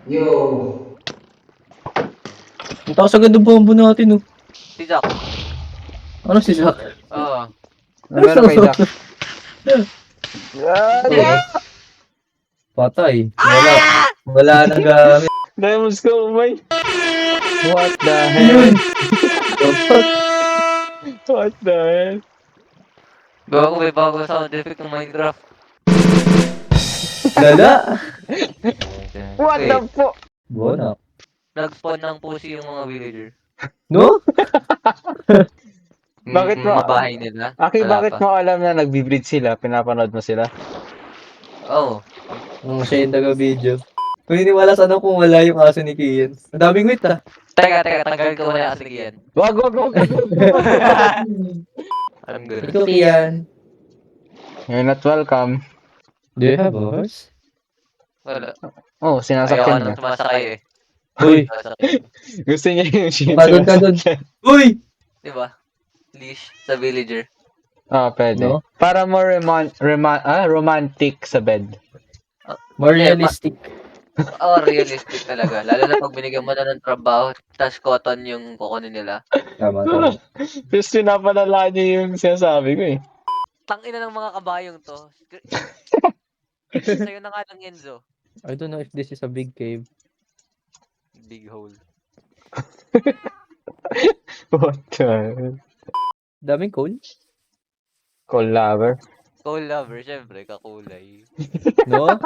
Yo. Ang takas agad ng bombo natin, oh. Si Jack. Ano si Zack? Oo. Meron kay Jack. Hindi. Patay. Wala nang gamit. Diamonds ko, umay. What the Yun. hell? What the hell? Bago may bago sound effect ng Minecraft. Lala. What the Wait, fuck? Bona. nag-spawn ng pussy yung mga villager. No? Bakit Yung mo- mga bahay nila. Aki, Wala bakit pa. mo alam na nagbi-breed sila? Pinapanood mo sila? Oo. Siya yung taga-video. Kung hiniwala sana kung wala yung aso ni Kian. Ang daming wait, ah. Teka, tanggalin ko muna kasi yan. Wag. I'm good. Ito, Kian. You're not welcome. Do you have a horse? Wala. Oh, Ayoko sinasakyan nang niya. sumasakay eh. Uy! Gusto niya yung Kadun, kadun. Uy! Diba? Leash sa villager. Pwede. No? Para more romantic sa bed. More realistic. Realistic talaga. Lalo na pag binigyan mo na ng trabaho, tas cotton yung kukunin nila. Tama, tama. Tapos pinapadala niya yung sinasabi ko eh. Tangina ng mga kabayong to. Sa'yo na nga ng Enzo. I don't know if this is a big cave. Big hole. What the hell? Daming coal? Coal lover. Coal lover, syempre, kakulay. No?